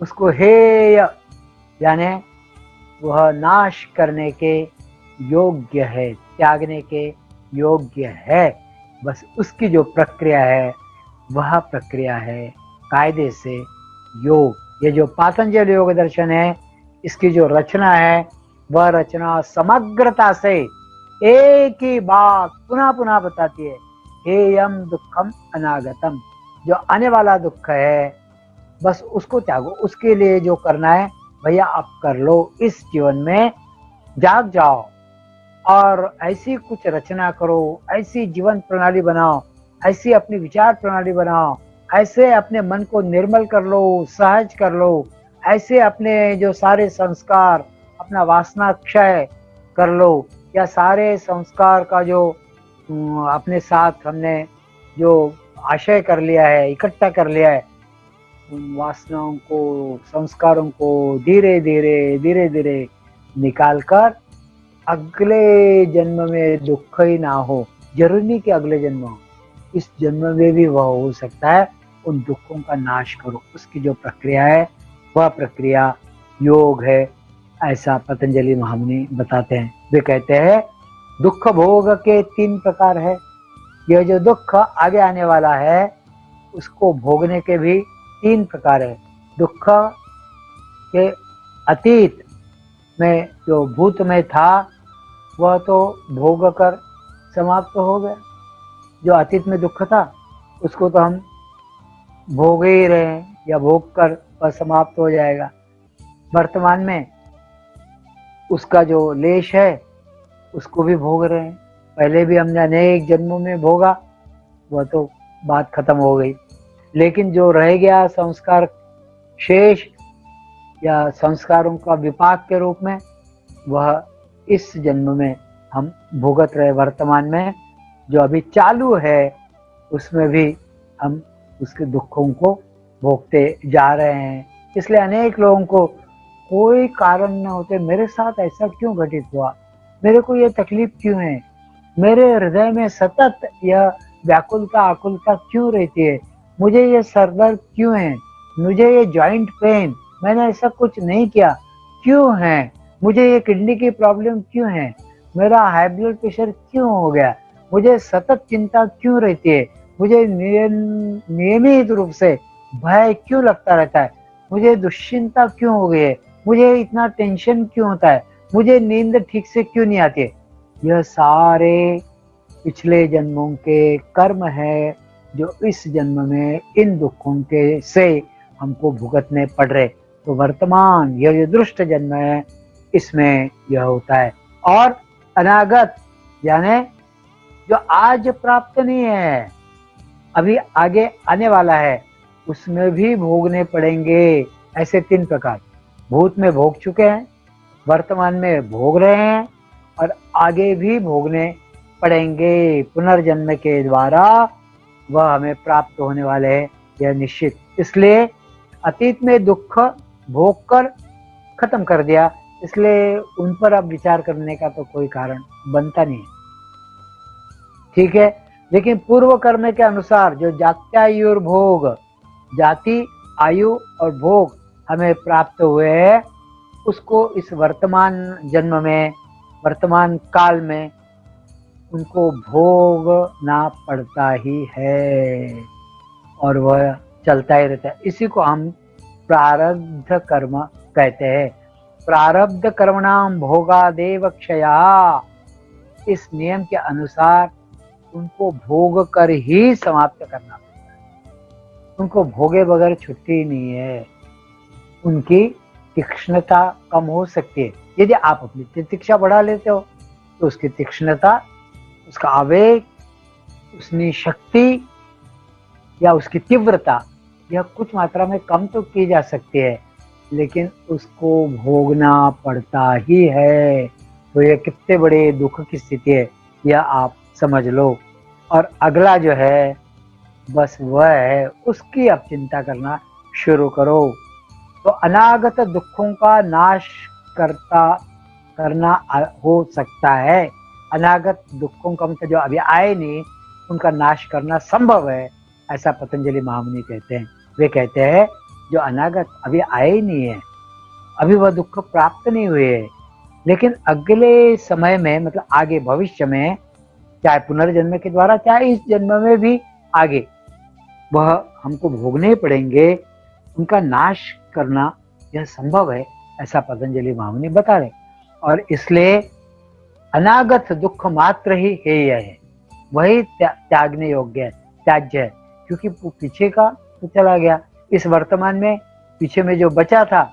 उसको हेय यानी वह नाश करने के योग्य है, त्यागने के योग्य है। बस उसकी जो प्रक्रिया है वह प्रक्रिया है कायदे से योग। ये जो पातंजलि योग दर्शन है इसकी जो रचना है वह रचना समग्रता से एक ही बात पुनः पुनः बताती है, हेयम दुखम अनागतम, जो आने वाला दुख है बस उसको त्यागो, उसके लिए जो करना है भैया आप कर लो, इस जीवन में जाग जाओ और ऐसी कुछ रचना करो, ऐसी जीवन प्रणाली बनाओ, ऐसी अपनी विचार प्रणाली बनाओ, ऐसे अपने मन को निर्मल कर लो, सहज कर लो, ऐसे अपने जो सारे संस्कार, अपना वासना क्षय कर लो, या सारे संस्कार का जो अपने साथ हमने जो आशय कर लिया है, इकट्ठा कर लिया है, उन वासनाओं को, संस्कारों को धीरे धीरे निकाल कर अगले जन्म में दुख ही ना हो, जरूरी नहीं कि अगले जन्म हो, इस जन्म में भी वह हो सकता है, उन दुखों का नाश करो। उसकी जो प्रक्रिया है वह प्रक्रिया योग है, ऐसा पतंजलि महामुनि बताते हैं। वे कहते हैं दुख भोग के 3 प्रकार है। यह जो दुख आगे आने वाला है उसको भोगने के भी 3 प्रकार है। दुख के अतीत में जो भूत में था वह तो भोग कर समाप्त हो गया। जो अतीत में दुख था उसको तो हम भोग ही रहे हैं या भोग कर वह समाप्त हो जाएगा। वर्तमान में उसका जो लेश है उसको भी भोग रहे हैं। पहले भी हमने अनेक जन्मों में भोगा, वह तो बात खत्म हो गई। लेकिन जो रह गया संस्कार शेष या संस्कारों का विपाक के रूप में, वह इस जन्म में हम भुगत रहे। वर्तमान में जो अभी चालू है उसमें भी हम उसके दुखों को भोगते जा रहे हैं। इसलिए अनेक लोगों को कोई कारण न होते मेरे साथ ऐसा क्यों घटित हुआ, मेरे को ये तकलीफ क्यों है, मेरे हृदय में सतत यह व्याकुलता आकुलता क्यों रहती है, मुझे ये सरदर्द क्यों है, मुझे ये जॉइंट पेन, मैंने ऐसा कुछ नहीं किया क्यों है, मुझे ये किडनी की प्रॉब्लम क्यों है, मेरा हाई ब्लड प्रेशर क्यों हो गया, मुझे सतत चिंता क्यों रहती है, मुझे नियमित रूप से भय क्यों लगता रहता है, मुझे दुश्चिंता क्यों हो गई है, मुझे इतना टेंशन क्यों होता है, मुझे नींद ठीक से क्यों नहीं आती है। यह सारे पिछले जन्मों के कर्म है जो इस जन्म में इन दुखों के से हमको भुगतने पड़ रहे। तो वर्तमान यह जो दृष्ट जन्म है इसमें यह होता है। और अनागत यानी जो आज प्राप्त नहीं है, अभी आगे आने वाला है, उसमें भी भोगने पड़ेंगे। ऐसे 3 प्रकार, भूत में भोग चुके हैं, वर्तमान में भोग रहे हैं और आगे भी भोगने पड़ेंगे। पुनर्जन्म के द्वारा वह हमें प्राप्त होने वाले हैं, यह निश्चित। इसलिए अतीत में दुख भोग कर खत्म कर दिया, इसलिए उन पर अब विचार करने का तो कोई कारण बनता नहीं है। ठीक है, लेकिन पूर्व कर्म के अनुसार जो जात्यायुर भोग, जाति आयु और भोग हमें प्राप्त हुए हैं, उसको इस वर्तमान जन्म में, वर्तमान काल में उनको भोगना पड़ता ही है और वह चलता ही रहता है। इसी को हम प्रारब्ध कर्म कहते हैं। प्रारब्ध कर्मणाम भोगादेव क्षया, इस नियम के अनुसार उनको भोग कर ही समाप्त करना पड़ता है। उनको भोगे बगैर छुट्टी नहीं है। उनकी तीक्ष्णता कम हो सकती है। यदि आप अपनी तितिक्षा बढ़ा लेते हो तो उसकी तीक्ष्णता, उसका आवेग, उसकी शक्ति या उसकी तीव्रता यह कुछ मात्रा में कम तो की जा सकती है, लेकिन उसको भोगना पड़ता ही है। तो यह कितने बड़े दुख की स्थिति है यह आप समझ लो। और अगला जो है बस वह है, उसकी अब चिंता करना शुरू करो। तो अनागत दुखों का नाश करना हो सकता है। अनागत दुखों का मतलब जो अभी आए नहीं उनका नाश करना संभव है, ऐसा पतंजलि महामुनि कहते हैं। वे कहते हैं जो अनागत अभी आए ही नहीं है, अभी वह दुख प्राप्त नहीं हुए है, लेकिन अगले समय में मतलब आगे भविष्य में, चाहे पुनर्जन्म के द्वारा चाहे इस जन्म में भी आगे, वह हमको भोगने पड़ेंगे। उनका नाश करना यह संभव है, ऐसा पतंजलि महामुनि बता रहे। और इसलिए अनागत दुख मात्र ही हेय है, वही त्यागने योग्य है, त्याज्य है, क्योंकि पीछे का तो चला गया। इस वर्तमान में पीछे में जो बचा था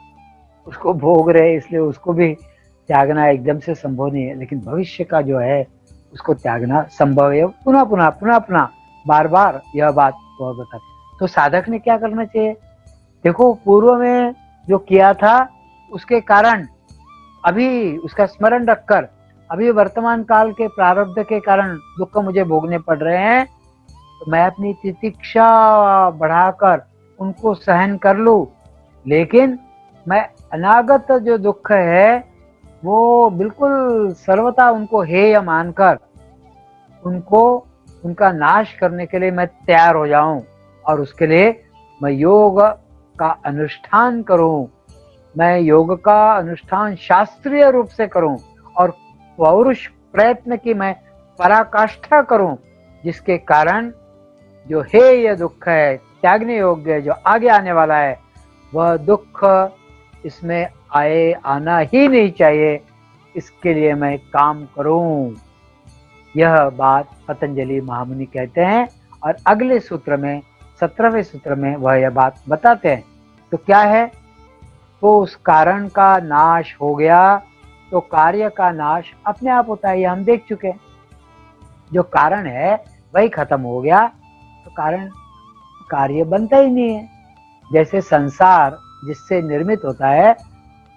उसको भोग रहे, इसलिए उसको भी त्यागना एकदम से संभव नहीं है। लेकिन भविष्य का जो है उसको त्यागना संभव है। पुनः पुनः पुनः पुनः बार बार यह बात वह बताते। तो साधक ने क्या करना चाहिए? देखो, पूर्व में जो किया था उसके कारण अभी उसका स्मरण रखकर, अभी वर्तमान काल के प्रारब्ध के कारण दुख मुझे भोगने पड़ रहे हैं, तो मैं अपनी तितिक्षा बढ़ाकर उनको सहन कर लूं। लेकिन मैं अनागत जो दुख है वो बिल्कुल सर्वथा उनको हेय मानकर उनको, उनका नाश करने के लिए मैं तैयार हो जाऊं। और उसके लिए मैं योग का अनुष्ठान करूं, मैं योग का अनुष्ठान शास्त्रीय रूप से करूं और पौरुष प्रयत्न की मैं पराकाष्ठा करूं, जिसके कारण जो हेय दुख है, त्यागने योग्य जो आगे आने वाला है, वह दुख इसमें आना ही नहीं चाहिए, इसके लिए मैं काम करूं। यह बात पतंजलि महामुनि कहते हैं और अगले सूत्र में 17वें सूत्र में वह यह बात बताते हैं। तो क्या है? तो उस कारण का नाश हो गया तो कार्य का नाश अपने आप होता है, ये हम देख चुके हैं। जो कारण है वही खत्म हो गया तो कार्य बनता ही नहीं है। जैसे संसार जिससे निर्मित होता है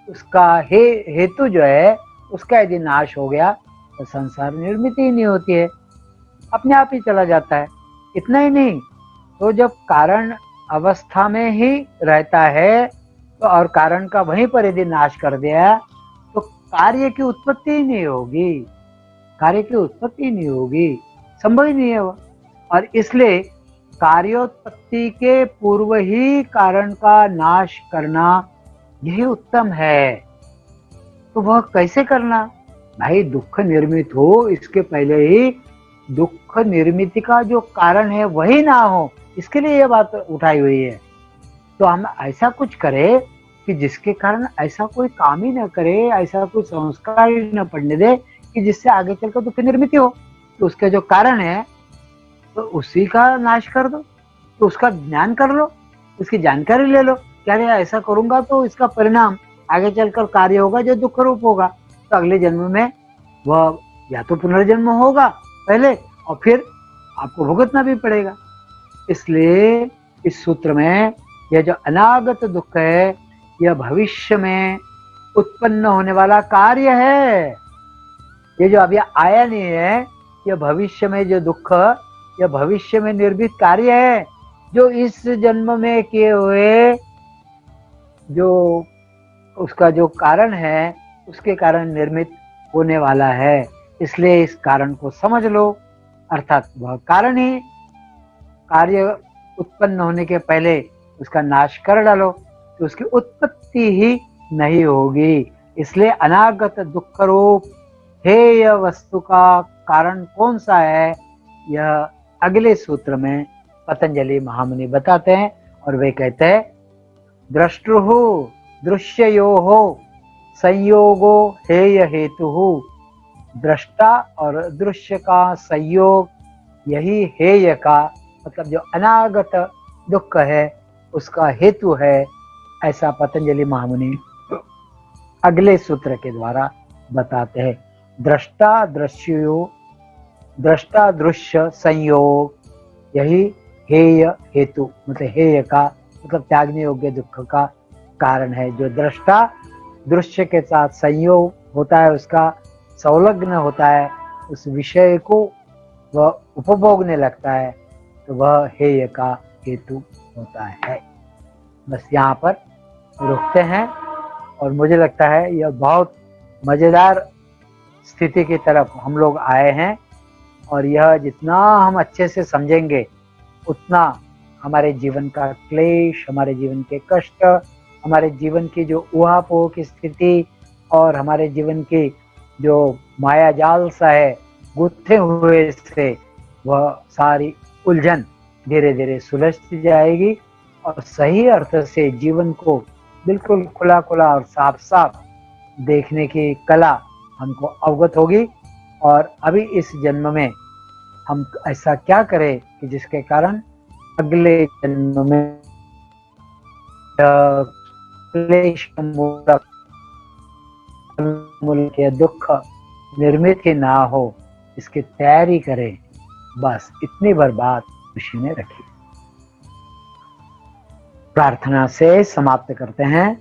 उसका हेतु जो है उसका यदि नाश हो गया तो संसार निर्मित ही नहीं होती है, अपने आप ही चला जाता है। इतना ही नहीं, तो जब कारण अवस्था में ही रहता है तो और कारण का वहीं पर यदि नाश कर दिया तो कार्य की उत्पत्ति ही नहीं होगी, कार्य की उत्पत्ति नहीं होगी, संभव ही नहीं है वो। और इसलिए कार्योत्पत्ति के पूर्व ही कारण का नाश करना यही उत्तम है। तो वह कैसे करना? भाई दुख निर्मित हो इसके पहले ही दुख निर्मित का जो कारण है वही ना हो, इसके लिए यह बात उठाई हुई है। तो हम ऐसा कुछ करें कि जिसके कारण ऐसा कोई काम ही न करे, ऐसा कोई संस्कार ही न पड़ने दे कि जिससे आगे चलकर दुख निर्मित हो। तो उसके जो कारण है तो उसी का नाश कर दो, तो उसका ज्ञान कर लो, उसकी जानकारी ले लो, क्या ऐसा करूंगा तो इसका परिणाम आगे चलकर कार्य होगा जो दुख रूप होगा, तो अगले जन्म में वह या तो पुनर्जन्म होगा पहले और फिर आपको भुगतना भी पड़ेगा। इसलिए इस सूत्र में यह जो अनागत दुख है यह भविष्य में उत्पन्न होने वाला कार्य है। ये जो अभी आया नहीं है, यह भविष्य में जो दुख, यह भविष्य में निर्मित कार्य है जो इस जन्म में किए हुए जो उसका जो कारण है उसके कारण निर्मित होने वाला है। इसलिए इस कारण को समझ लो, अर्थात वह कारण ही कार्य उत्पन्न होने के पहले उसका नाश कर डालो तो उसकी उत्पत्ति ही नहीं होगी। इसलिए अनागत दुख रूप हेय वस्तु का कारण कौन सा है, यह अगले सूत्र में पतंजलि महामुनि बताते हैं और वे कहते हैं द्रष्टुहु दृश्ययोः संयोगो हेय हेतुहु। दृष्टा और दृश्य का संयोग यही हेय का मतलब जो अनागत दुख है उसका हेतु है, ऐसा पतंजलि महामुनि अगले सूत्र के द्वारा बताते हैं। दृष्टा दृश्य संयोग यही हेय हेतु मतलब हेय का मतलब त्यागने योग्य दुख का कारण है। जो दृष्टा दृश्य के साथ संयोग होता है, उसका संलग्न होता है, उस विषय को वह उपभोगने लगता है, तो वह हेय का हेतु होता है। बस यहाँ पर रुकते हैं और मुझे लगता है यह बहुत मजेदार स्थिति की तरफ हम लोग आए हैं और यह जितना हम अच्छे से समझेंगे उतना हमारे जीवन का क्लेश, हमारे जीवन के कष्ट, हमारे जीवन की जो ऊहापोह की स्थिति और हमारे जीवन की जो माया जाल सा है गुत्थे हुए से वह सारी उलझन धीरे धीरे सुलझ जाएगी और सही अर्थ से जीवन को बिल्कुल खुला खुला और साफ साफ देखने की कला हमको अवगत होगी। और अभी इस जन्म में हम ऐसा क्या करें कि जिसके कारण अगले जन्म में क्लेश मूलक के दुख निर्मित ही ना हो, इसकी तैयारी करें। बस इतनी भर बात ऋषि ने रखी। प्रार्थना से समाप्त करते हैं।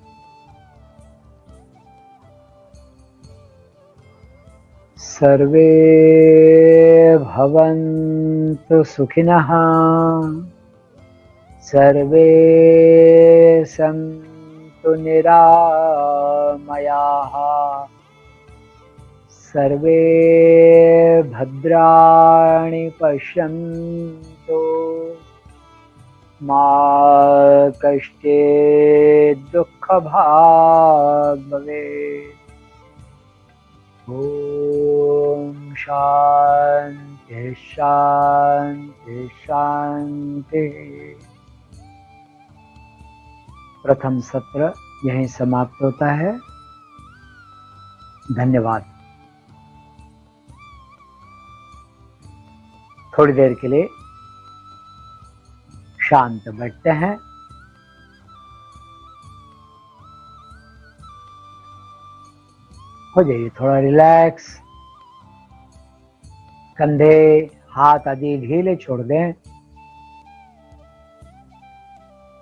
सर्वे भवन्तु सुखिनः, सर्वे सन्तु निरामयाः, सर्वे भद्राणि पश्यन्तु मा कश्चित् दुःखभाग् भवेत्। ॐ शान्ति शान्ति शान्तिः। प्रथम सत्र यहीं समाप्त होता है। धन्यवाद। थोड़ी देर के लिए शांत बैठते हैं। हो जाइए थोड़ा रिलैक्स। कंधे हाथ आदि ढीले छोड़ दें।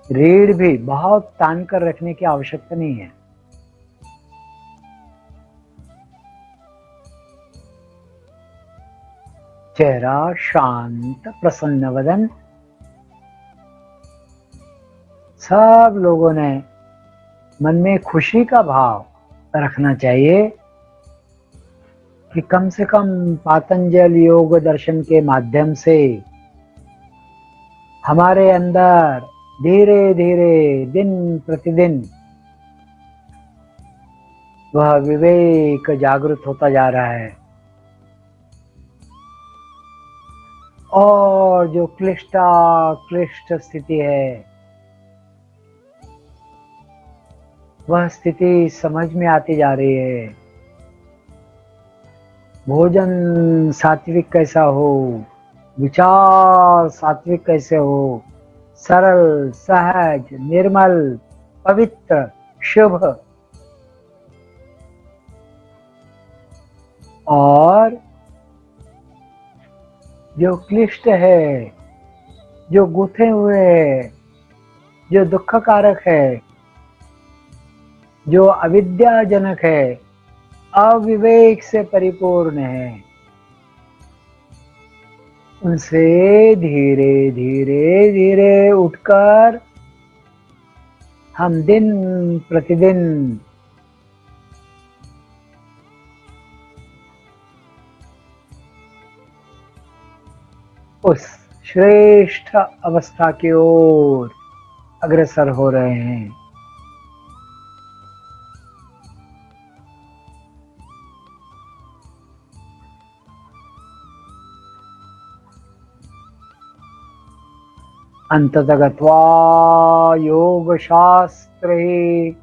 रीढ़ भी बहुत तान कर रखने की आवश्यकता नहीं है। चेहरा शांत, प्रसन्न वदन। सब लोगों ने मन में खुशी का भाव रखना चाहिए कि कम से कम पातंजल योग दर्शन के माध्यम से हमारे अंदर धीरे धीरे दिन प्रतिदिन वह विवेक जागृत होता जा रहा है और जो क्लिष्ट स्थिति है वह स्थिति समझ में आती जा रही है। भोजन सात्विक कैसा हो, विचार सात्विक कैसे हो, सरल, सहज, निर्मल, पवित्र, शुभ और जो क्लिष्ट है, जो गुथे हुए है, जो दुख कारक है, जो अविद्याजनक है, अविवेक से परिपूर्ण है, उनसे धीरे धीरे धीरे उठकर हम दिन प्रतिदिन उस श्रेष्ठ अवस्था की ओर अग्रसर हो रहे हैं। अंततः गत्वा योग शास्त्र ही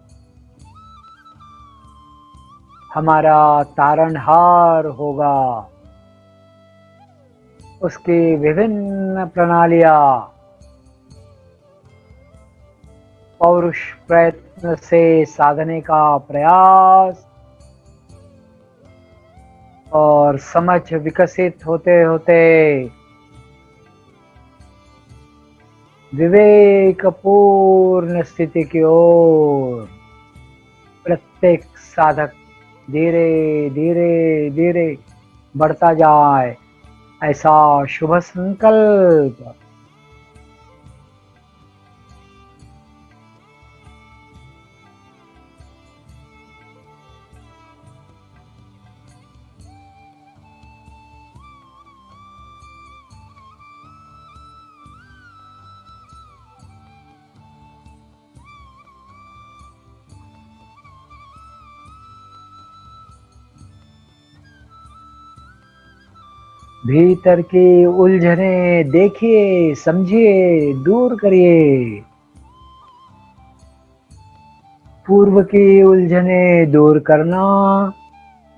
हमारा तारणहार होगा। उसकी विभिन्न प्रणालियां पौरुष प्रयत्न से साधने का प्रयास और समझ विकसित होते होते विवेक पूर्ण स्थिति की ओर प्रत्येक साधक धीरे धीरे धीरे बढ़ता जाए, ऐसा शुभ संकल्प। भीतर की उलझने देखिए, समझिए, दूर करिए। पूर्व की उलझने दूर करना,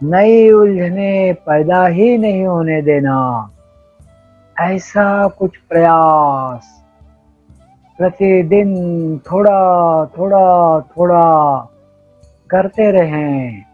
नई उलझने पैदा ही नहीं होने देना, ऐसा कुछ प्रयास प्रतिदिन थोड़ा थोड़ा थोड़ा करते रहें।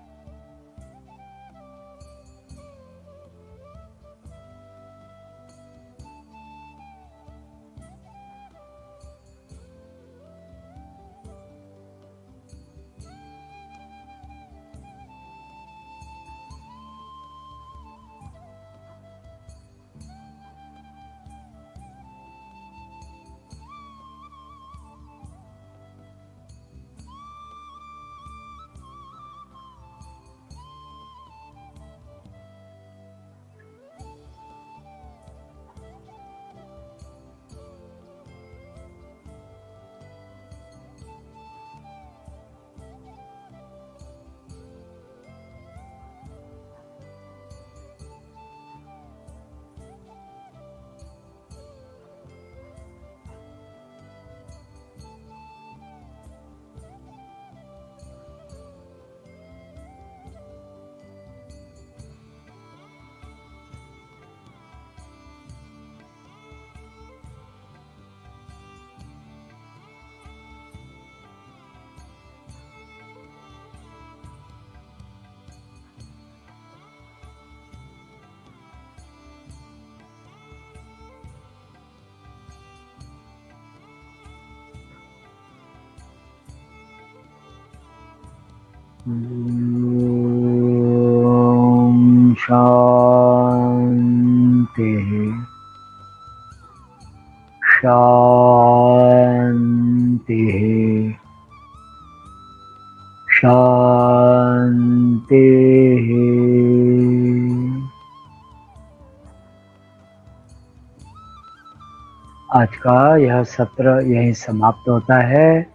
ओम शांति शांति शांति। आज का यह सत्र यहीं समाप्त होता है।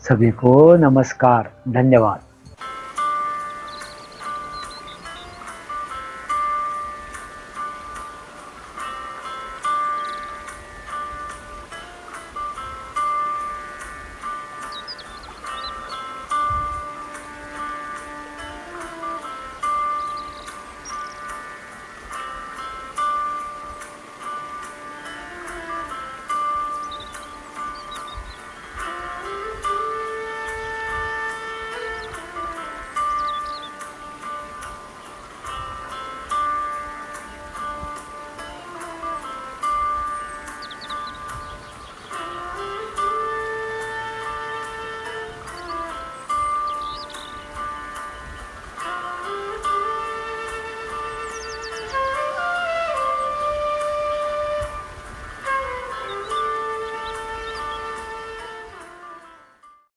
सभी को नमस्कार, धन्यवाद।